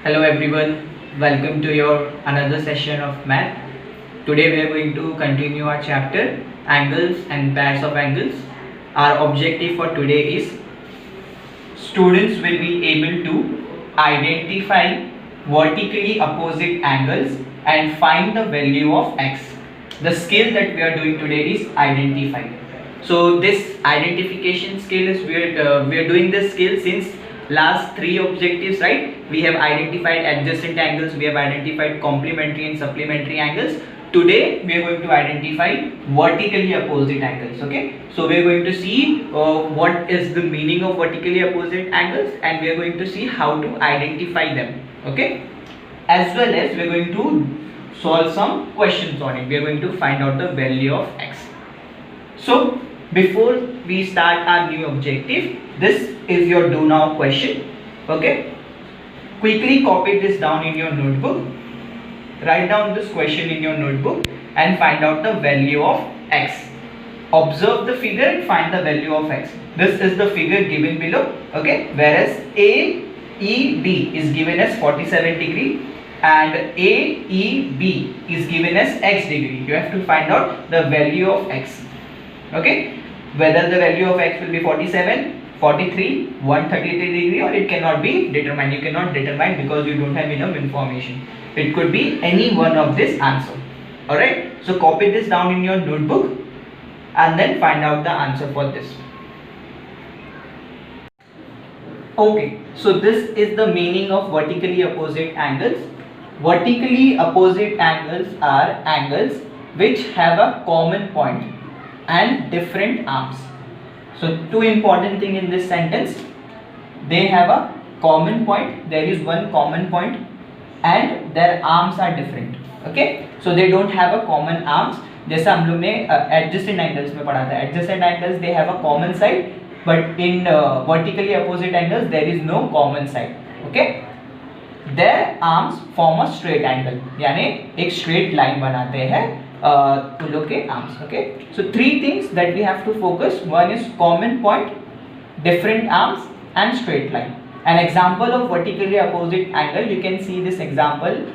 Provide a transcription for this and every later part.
Hello everyone, welcome to your another session of math. Today we are going to continue our chapter angles and pairs of angles. Our objective for today is students will be able to identify vertically opposite angles and find the value of x. The skill that we are doing today is identify. So this identification skill is we are doing this skill since last three objectives, right? We have identified adjacent angles, we have identified complementary and supplementary angles. Today we are going to identify vertically opposite angles. Okay, so we are going to see what is the meaning of vertically opposite angles, and we are going to see how to identify them. Okay, as well as we are going to solve some questions on it. We are going to find out the value of x. So before we start our new objective, this is your do now question. Okay, quickly copy this down in your notebook, write down this question in your notebook and find out the value of x. Observe the figure and find the value of x. This is the figure given below. Okay, whereas AED is given as 47 degree and AEB is given as x degree. You have to find out the value of x. Okay, whether the value of x will be 47, 43, 133 degree, or it cannot be determined. You cannot determine because you don't have enough information. It could be any one of this answer. Alright, so copy this down in your notebook and then find out the answer for this. Okay, so this is the meaning of vertically opposite angles. Vertically opposite angles are angles which have a common point and different arms. So two important thing in this sentence, they have a common point, there is one common point and their arms are different. Okay, so they don't have a common arms. जैसा हम लोग ने adjacent angles में पढ़ा था, adjacent angles they have a common side, but in vertically opposite angles there is no common side. Okay, their arms form a straight angle, यानी एक straight line बनाते हैं to look at arms. Okay, so three things that we have to focus. One is common point, different arms and straight line. An example of vertically opposite angle, you can see this example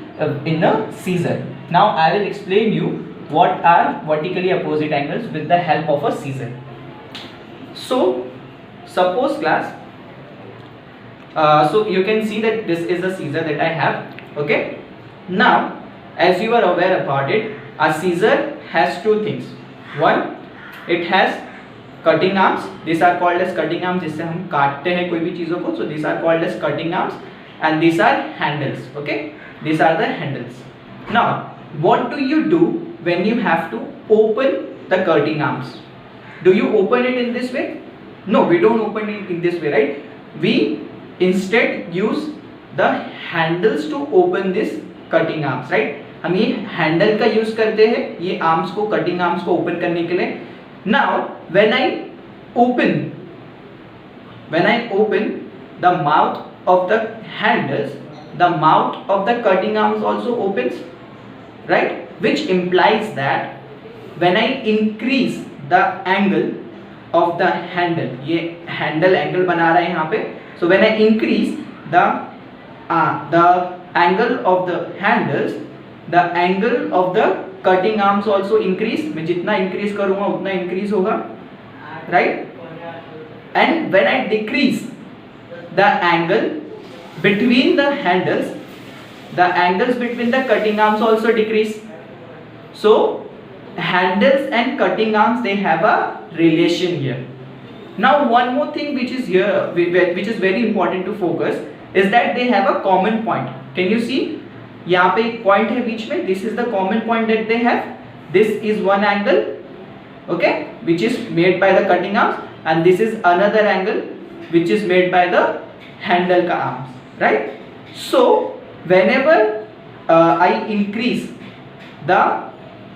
in a scissor. Now I will explain you what are vertically opposite angles with the help of a scissor. So suppose class, so you can see that this is a scissor that I have. Okay, now as you are aware about it, a scissor has two things. One, it has cutting arms. These are called as cutting arms, जिससे हम काटते हैं कोई भी चीजों को. So these are called as cutting arms, and these are handles. Okay, these are the handles. Now, what do you do when you have to open the cutting arms? Do you open it in this way? No, we don't open it in this way, right? We instead use the handles to open this cutting arms, right? हम ये handle का use करते हैं ये arms को, cutting arms को open करने के लिए. Now when I open the mouth of the handles, the mouth of the cutting arms also opens, right, which implies that when I increase the angle of the handle, ये handle angle बना रहा है यहाँ पे, so when I increase the angle of the handles, the angle of the cutting arms also increase. मैं जितना increase करूँगा उतना increase होगा, right? And when I decrease the angle between the handles, the angles between the cutting arms also decrease. So handles and cutting arms, they have a relation here. Now one more thing which is here, which is very important to focus, is that they have a common point. Can you see? यहाँ पे एक point है बीच में. This is the common point that they have. This is one angle, okay, which is made by the cutting arms, and this is another angle which is made by the handle का arms, right? So whenever I increase the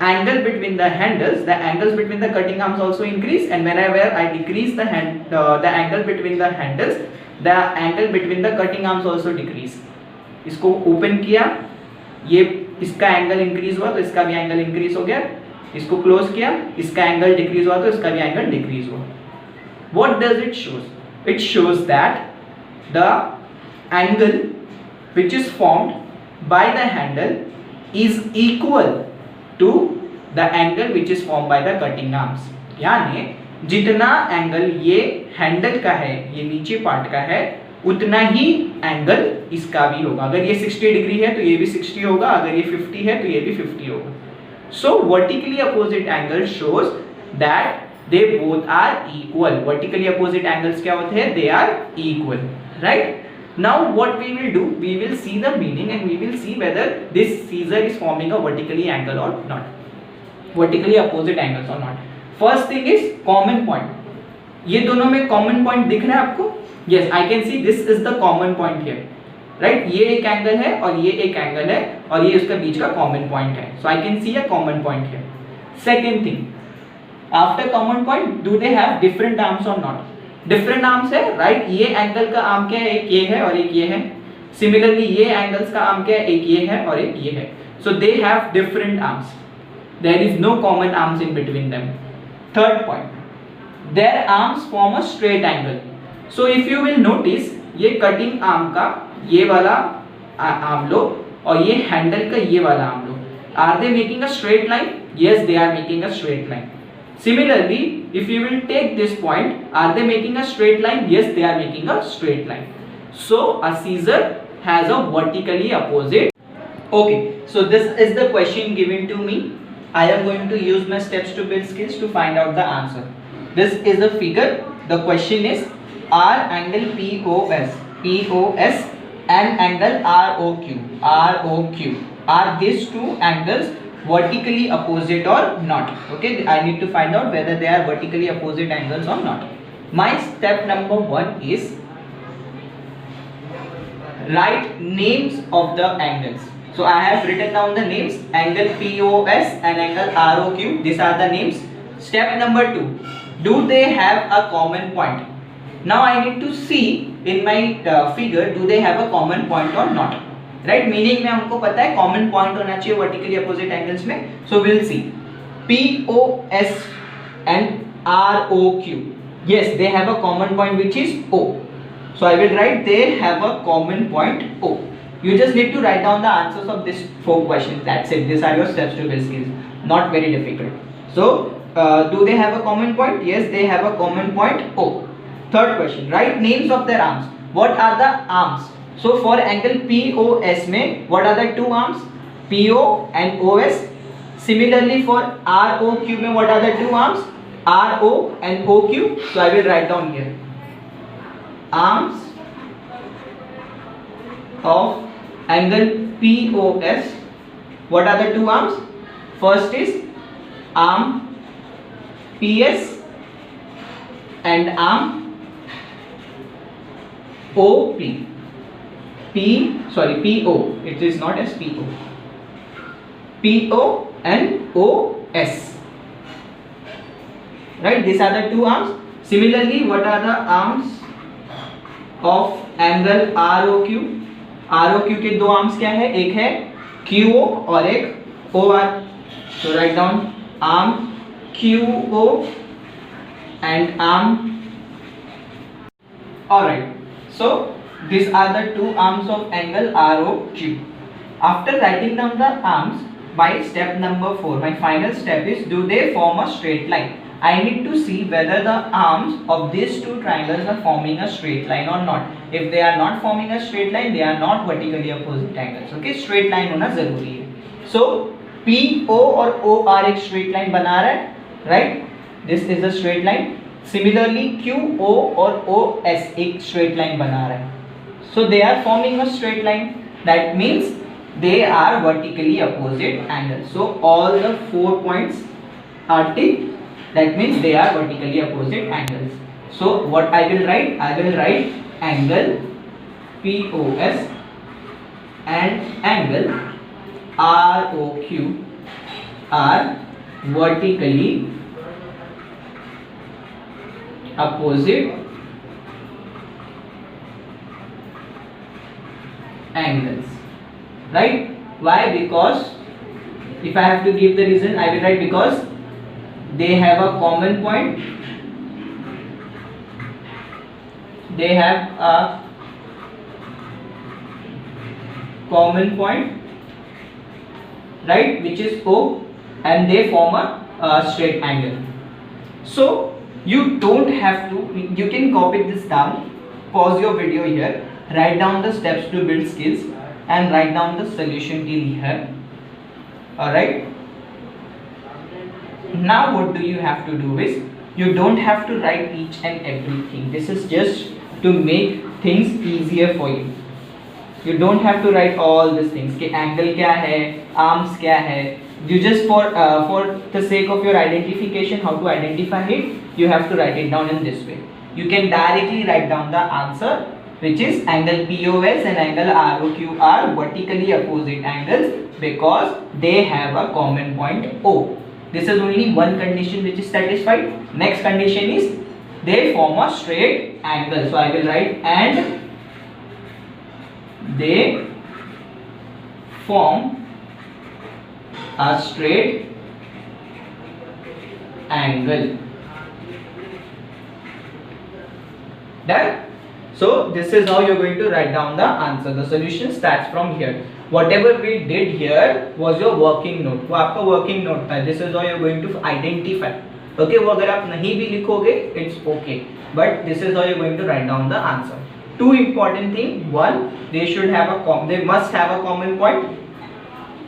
angle between the handles, the angles between the cutting arms also increase, and whenever I decrease the angle between the handles, the angle between the cutting arms also decrease. इसको open किया, ये इसका angle increase हुआ तो इसका भी angle increase हो गया. इसको क्लोज किया, इसका एंगल डिक्रीज हुआ तो इसका भी एंगल डिक्रीज हुआ. What does it shows? It shows that the angle which is formed by the handle is equal to the angle which is formed by the cutting arms. यानी जितना angle ये handle का है, ये नीचे part का है, उतना ही एंगल इसका भी होगा. अगर ये 60 डिग्री है तो ये भी 60 होगा, अगर ये 50 है तो ये भी 50 होगा. So vertically opposite angle shows that they both are equal. Vertically opposite angles क्या होते हैं? They are equal, right? Now what we will do, we will see the meaning and we will see whether this scissor is forming a vertically angle or not, vertically opposite angles or not. First thing is common point. ये दोनों में common point दिख रहा है आपको? Yes, I can see this is the common point here, right? ये एक angle है और ये एक एंगल है और ये उसका बीच का common point है. So I can see a common point here. Second thing, after common point, do they have different arms or not? Different arms है, राइट? ये एंगल का आर्म क्या है? एक ये है और एक ये है. सिमिलरली ये एंगल्स का आर्म क्या है? एक ये है और एक ये है. So they have different arms. There is no common arms in between them. Third point, their arms form a straight angle. So if you will notice, ये कटिंग आर्म का ये वाला आर्म लो और ये हैंडल का ये वाला आर्म लो. Are they making a straight line? Yes, they are making a straight line. Similarly, if you will take this point, are they making a straight line? Yes, they are making a straight line. So a scissor has a vertically opposite. Okay, so this is the question given to me. I am going to use my steps to build skills to find out the answer. This is the figure. The question is, are angle POS and angle ROQ, are these two angles vertically opposite or not? Okay, I need to find out whether they are vertically opposite angles or not. My step number 1 is write names of the angles. So I have written down the names, angle POS and angle ROQ. These are the names. Step number 2, do they have a common point? Now I need to see in my figure, do they have a common point or not? Right, meaning में हमको पता है common point होना चाहिए vertically opposite angles में. So will see POS and ROQ. Yes, they have a common point which is O. So I will right they have a common point O. You just need to write down the answers of this 4 questions. That's it. These are your steps to build skills. Not very difficult. So do they have a common point? Yes, they have a common point O. Third question, write names of their arms. What are the arms? So for angle POS में what are the two arms? PO and OS. Similarly for ROQ में what are the two arms? RO and OQ. So I will write down here. Arms of angle POS. What are the two arms? First is arm PS and arm OP. PO. It is not as PO. PO and OS. Right? These are the two arms. Similarly, what are the arms of angle ROQ? ROQ के दो arms क्या है? एक है QO और एक OR. So write down arm QO and arm. Alright. So these are the two arms of angle ROQ. After writing down the arms, my step number 4, my final step is, do they form a straight line? I need to see whether the arms of these two triangles are forming a straight line or not. If they are not forming a straight line, they are not vertically opposite angles. Okay, straight line होना जरूरी है. So PO और OR एक straight line बना रहा है, right? This is a straight line. Similarly QO और OS एक straight line बना रहा है. So they are forming a straight line. That means they are vertically opposite angles. So all the 4 points are ticked. That means they are vertically opposite angles. So what I will write? I will write angle POS and angle ROQ are vertically opposite angles, right? Why? Because if I have to give the reason, I will write because they have a common point, they have a common point, right, which is O, and they form a straight angle. So you don't have to, you can copy this down, pause your video here, write down the steps to build skills and write down the solution till here. Alright, now what do you have to do is, you don't have to write each and everything. This is just to make things easier for you. You don't have to write all these things कि angle क्या है, arms क्या है. You just for the sake of your identification, how to identify it, you have to write it down in this way. You can directly write down the answer, which is angle POS and angle ROQ are vertically opposite angles because they have a common point O. This is only one condition which is satisfied. Next condition is they form a straight angle. So I will write and they form a straight angle. Done? So this is how you're going to write down the answer. The solution starts from here. Whatever we did here was your working note. वो आपका working note था. This is how you're going to identify. Okay, वो अगर आप नहीं भी लिखोगे, it's okay. But this is how you're going to write down the answer. Two important things. One, they must have a common point.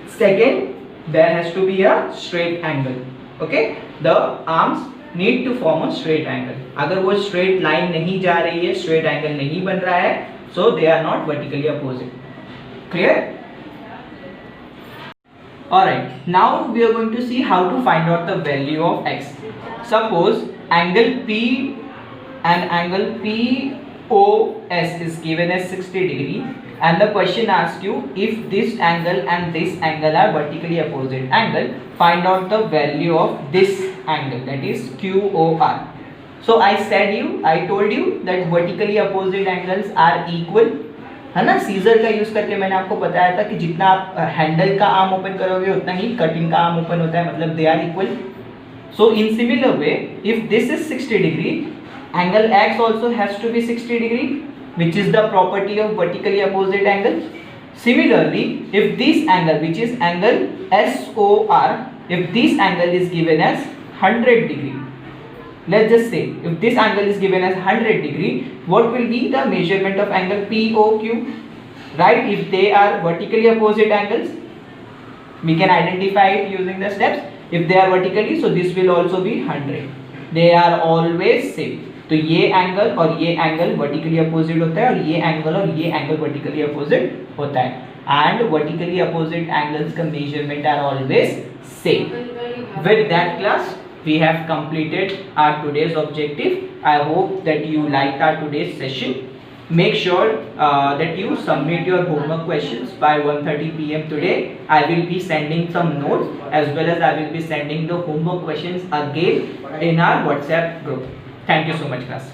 Second, there has to be a straight angle. Okay, the arms need to form a straight angle. अगर वो straight line नहीं जा रही है, straight angle नहीं बन रहा है, so they are not vertically opposite. Clear? Alright, now we are going to see how to find out the value of x. Suppose angle P and angle POS is given as 60 degree, and the question asks you if this angle and this angle are vertically opposite angle, find out the value of this angle, that is QOR. So I told you that vertically opposite angles are equal, है ना. Scissor का use करके मैंने आपको बताया था कि जितना आप हैंडल का आर्म ओपन करोगे उतना ही कटिंग का आर्म ओपन होता है, मतलब they are equal. So in similar way, if this is 60 degree, angle X also has to be 60 degree, which is the property of vertically opposite angles. Similarly, if this angle, which is angle SOR, if this angle is given as 100 degree, let's just say if this angle is given as 100 degree, what will be the measurement of angle POQ, right? If they are vertically opposite angles, we can identify it using the steps. If they are vertically, so this will also be 100. They are always same. तो ये angle और ये angle vertically opposite होता है और ये angle और ये एंगल वर्टिकली अपोजिट होता है, एंड वर्टिकली अपोजिट एंगल्स का measurement are always same. With that class we have completed our today's objective. I hope that you liked our today's session. Make sure that you submit your homework questions by 1:30 PM today. I will be sending some notes as well as I will be sending the homework questions again in our WhatsApp group. Thank you so much, class.